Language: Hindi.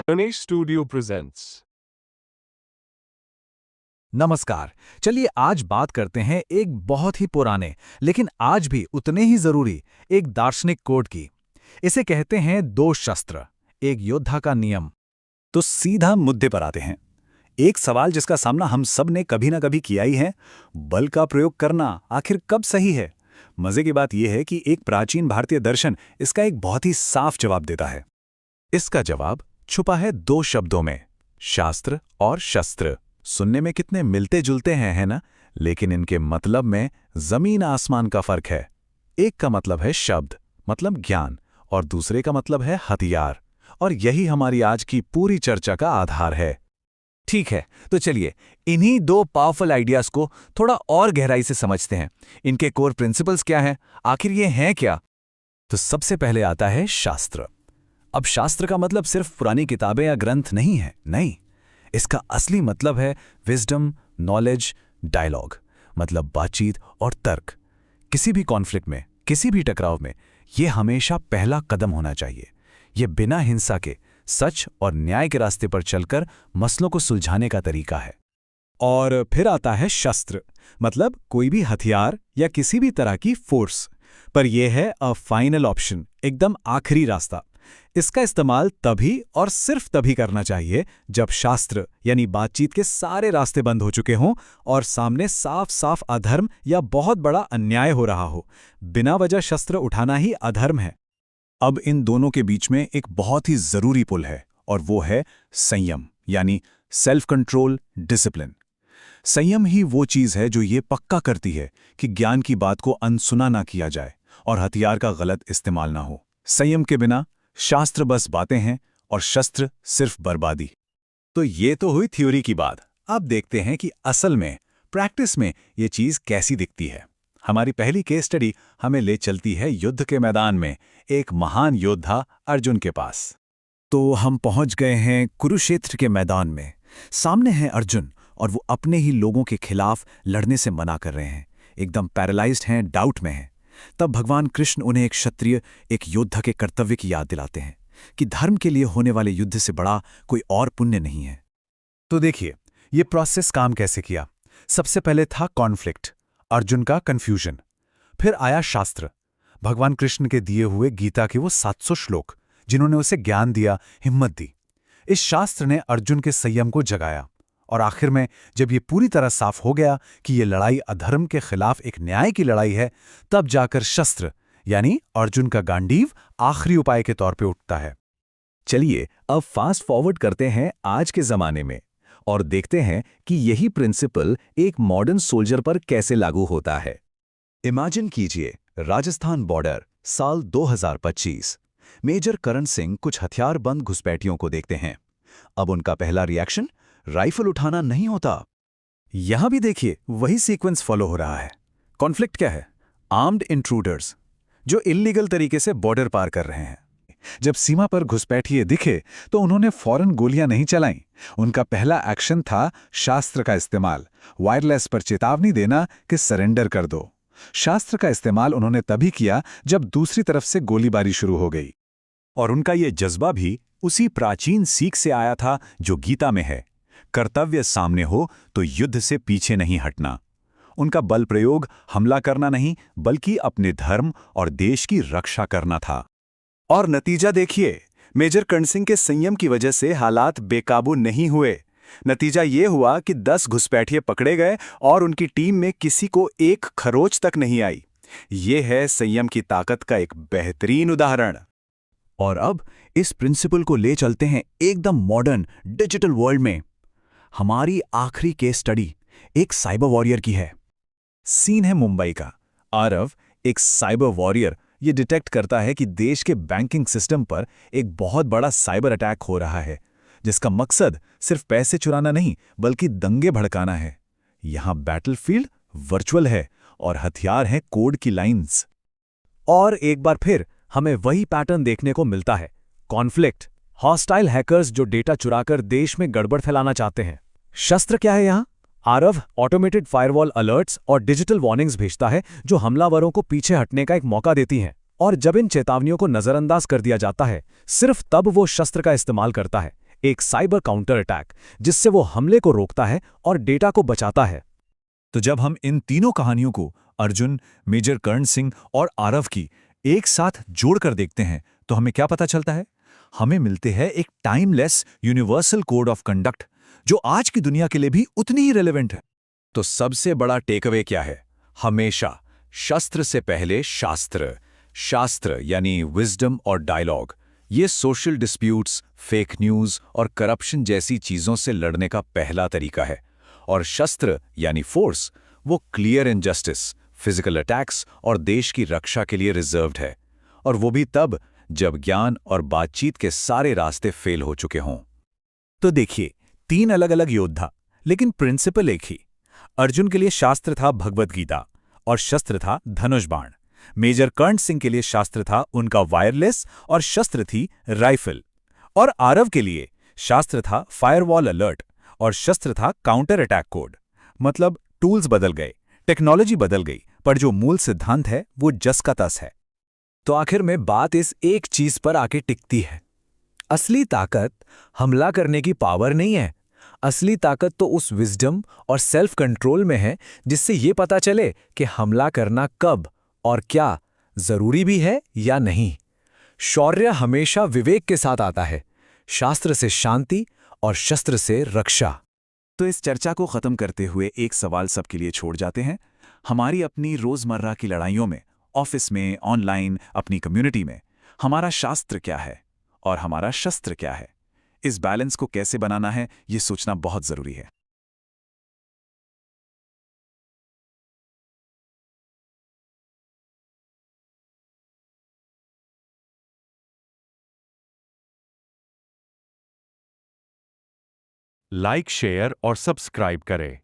Ganesh studio presents. नमस्कार। चलिए आज बात करते हैं एक बहुत ही पुराने लेकिन आज भी उतने ही जरूरी एक दार्शनिक कोड की। इसे कहते हैं दो शस्त्र, एक योद्धा का नियम। तो सीधा मुद्दे पर आते हैं। एक सवाल जिसका सामना हम सब ने कभी ना कभी किया ही है, बल का प्रयोग करना आखिर कब सही है। मजे की बात यह है कि एक प्राचीन भारतीय दर्शन इसका एक बहुत ही साफ जवाब देता है। इसका जवाब छुपा है दो शब्दों में, शास्त्र और शस्त्र। सुनने में कितने मिलते जुलते हैं, है ना? लेकिन इनके मतलब में जमीन आसमान का फर्क है। एक का मतलब है शब्द, मतलब ज्ञान, और दूसरे का मतलब है हथियार। और यही हमारी आज की पूरी चर्चा का आधार है। ठीक है, तो चलिए इन्हीं दो पावरफुल आइडियाज को थोड़ा और गहराई से समझते हैं। इनके कोर प्रिंसिपल्स क्या हैं, आखिर ये हैं क्या? तो सबसे पहले आता है शास्त्र। अब शास्त्र का मतलब सिर्फ पुरानी किताबें या ग्रंथ नहीं है, नहीं। इसका असली मतलब है विजडम, नॉलेज, डायलॉग, मतलब बातचीत और तर्क। किसी भी कॉन्फ्लिक्ट में, किसी भी टकराव में यह हमेशा पहला कदम होना चाहिए। यह बिना हिंसा के सच और न्याय के रास्ते पर चलकर मसलों को सुलझाने का तरीका है। और फिर आता है शस्त्र, मतलब कोई भी हथियार या किसी भी तरह की फोर्स। पर यह है अ फाइनल ऑप्शन, एकदम आखिरी रास्ता। इसका इस्तेमाल तभी और सिर्फ तभी करना चाहिए जब शास्त्र यानी बातचीत के सारे रास्ते बंद हो चुके हों और सामने साफ साफ अधर्म या बहुत बड़ा अन्याय हो रहा हो। बिना वजह शस्त्र उठाना ही अधर्म है। अब इन दोनों के बीच में एक बहुत ही जरूरी पुल है, और वो है संयम, यानी सेल्फ कंट्रोल, डिसिप्लिन। संयम ही वो चीज है जो ये पक्का करती है कि ज्ञान की बात को अनसुना ना किया जाए और हथियार का गलत इस्तेमाल ना हो। संयम के बिना शास्त्र बस बातें हैं और शस्त्र सिर्फ बर्बादी। तो ये तो हुई थ्योरी की बात। अब देखते हैं कि असल में, प्रैक्टिस में ये चीज कैसी दिखती है। हमारी पहली केस स्टडी हमें ले चलती है युद्ध के मैदान में, एक महान योद्धा अर्जुन के पास। तो हम पहुंच गए हैं कुरुक्षेत्र के मैदान में। सामने है अर्जुन और वो अपने ही लोगों के खिलाफ लड़ने से मना कर रहे हैं, एकदम पैरालाइज्ड हैं, डाउट में हैं। तब भगवान कृष्ण उन्हें एक क्षत्रिय, एक योद्धा के कर्तव्य की याद दिलाते हैं कि धर्म के लिए होने वाले युद्ध से बड़ा कोई और पुण्य नहीं है। तो देखिए ये प्रोसेस काम कैसे किया। सबसे पहले था कॉन्फ्लिक्ट, अर्जुन का कंफ्यूजन। फिर आया शास्त्र, भगवान कृष्ण के दिए हुए गीता के वो 700 श्लोक जिन्होंने उसे ज्ञान दिया, हिम्मत दी। इस शास्त्र ने अर्जुन के संयम को जगाया। और आखिर में जब ये पूरी तरह साफ हो गया कि ये लड़ाई अधर्म के खिलाफ एक न्याय की लड़ाई है, तब जाकर शस्त्र यानी अर्जुन का गांडीव आखिरी उपाय के तौर पे उठता है। चलिए अब फास्ट फॉरवर्ड करते हैं आज के जमाने में और देखते हैं कि यही प्रिंसिपल एक मॉडर्न सोल्जर पर कैसे लागू होता है। इमेजिन कीजिए, राजस्थान बॉर्डर, साल 2025। मेजर करण सिंह कुछ हथियारबंद घुसपैठियों को देखते हैं। अब उनका पहला रिएक्शन राइफल उठाना नहीं होता। यहां भी देखिए वही सीक्वेंस फॉलो हो रहा है। कॉन्फ्लिक्ट क्या है? आर्म्ड इंट्रूडर्स जो इल्लीगल तरीके से बॉर्डर पार कर रहे हैं। जब सीमा पर घुसपैठिए दिखे तो उन्होंने फौरन गोलियां नहीं चलाईं। उनका पहला एक्शन था शास्त्र का इस्तेमाल, वायरलेस पर चेतावनी देना कि सरेंडर कर दो। शास्त्र का इस्तेमाल उन्होंने तभी किया जब दूसरी तरफ से गोलीबारी शुरू हो गई। और उनका ये जज्बा भी उसी प्राचीन सीख से आया था जो गीता में है, कर्तव्य सामने हो तो युद्ध से पीछे नहीं हटना। उनका बल प्रयोग हमला करना नहीं, बल्कि अपने धर्म और देश की रक्षा करना था। और नतीजा देखिए, मेजर कर्ण सिंह के संयम की वजह से हालात बेकाबू नहीं हुए। नतीजा ये हुआ कि 10 घुसपैठिए पकड़े गए और उनकी टीम में किसी को एक खरोच तक नहीं आई। ये है संयम की ताकत का एक बेहतरीन उदाहरण। और अब इस प्रिंसिपल को ले चलते हैं एकदम मॉडर्न डिजिटल वर्ल्ड में। हमारी आखिरी केस स्टडी एक साइबर वॉरियर की है। सीन है मुंबई का। आरव, एक साइबर वॉरियर, ये डिटेक्ट करता है कि देश के बैंकिंग सिस्टम पर एक बहुत बड़ा साइबर अटैक हो रहा है, जिसका मकसद सिर्फ पैसे चुराना नहीं बल्कि दंगे भड़काना है। यहां बैटलफील्ड वर्चुअल है और हथियार हैं कोड की लाइंस। और एक बार फिर हमें वही पैटर्न देखने को मिलता है, कॉन्फ्लिक्ट, हॉस्टाइल हैकर्स जो डेटा चुराकर देश में गड़बड़ फैलाना चाहते हैं। शस्त्र क्या है यहां? आरव ऑटोमेटेड फायरवॉल अलर्ट्स और डिजिटल वार्निंग्स भेजता है जो हमलावरों को पीछे हटने का एक मौका देती हैं। और जब इन चेतावनियों को नजरअंदाज कर दिया जाता है, सिर्फ तब वो शस्त्र का इस्तेमाल करता है, एक साइबर काउंटर अटैक जिससे वो हमले को रोकता है और डेटा को बचाता है। तो जब हम इन तीनों कहानियों को अर्जुन, मेजर कर्ण सिंह और आरव की एक साथ जोड़कर देखते हैं तो हमें क्या पता चलता है? हमें मिलते हैं एक timeless universal code of conduct जो आज की दुनिया के लिए भी उतनी ही रेलेवेंट है। तो सबसे बड़ा टेकअवे क्या है? हमेशा शस्त्र से पहले शास्त्र। शास्त्र यानी विजडम और डायलॉग। ये सोशल डिस्प्यूट्स, फेक न्यूज़ और करप्शन जैसी चीज़ों से लड़ने का पहला तरीका है। और शस्त्र यानी फोर्स, वो क्लियर इनजस्टिस, फिजिकल अटैक्स और देश की रक्षा के लिए रिजर्व्ड है। और वो भी तब जब ज्ञान और बातचीत के सारे रास्ते फेल हो चुके हों। तो देखिए, 3 अलग अलग योद्धा, लेकिन प्रिंसिपल एक ही। अर्जुन के लिए शास्त्र था भगवत गीता और शस्त्र था धनुष बाण। मेजर कर्ण सिंह के लिए शास्त्र था उनका वायरलेस और शस्त्र थी राइफल। और आरव के लिए शास्त्र था फायरवॉल अलर्ट और शस्त्र था काउंटर अटैक कोड। मतलब टूल्स बदल गए, टेक्नोलॉजी बदल गई, पर जो मूल सिद्धांत है वो जस का तस है। तो आखिर में बात इस एक चीज पर आके टिकती है। असली ताकत हमला करने की पावर नहीं है। असली ताकत तो उस विजडम और सेल्फ कंट्रोल में है जिससे ये पता चले कि हमला करना कब और क्या जरूरी भी है या नहीं। शौर्य हमेशा विवेक के साथ आता है, शास्त्र से शांति और शस्त्र से रक्षा। तो इस चर्चा को खत्म करते हुए एक सवाल सबके लिए छोड़ जाते हैं। हमारी अपनी रोजमर्रा की लड़ाइयों में, ऑफिस में, ऑनलाइन, अपनी कम्युनिटी में, हमारा शास्त्र क्या है और हमारा शस्त्र क्या है? इस बैलेंस को कैसे बनाना है, ये सोचना बहुत जरूरी है। लाइक, शेयर और सब्सक्राइब करें।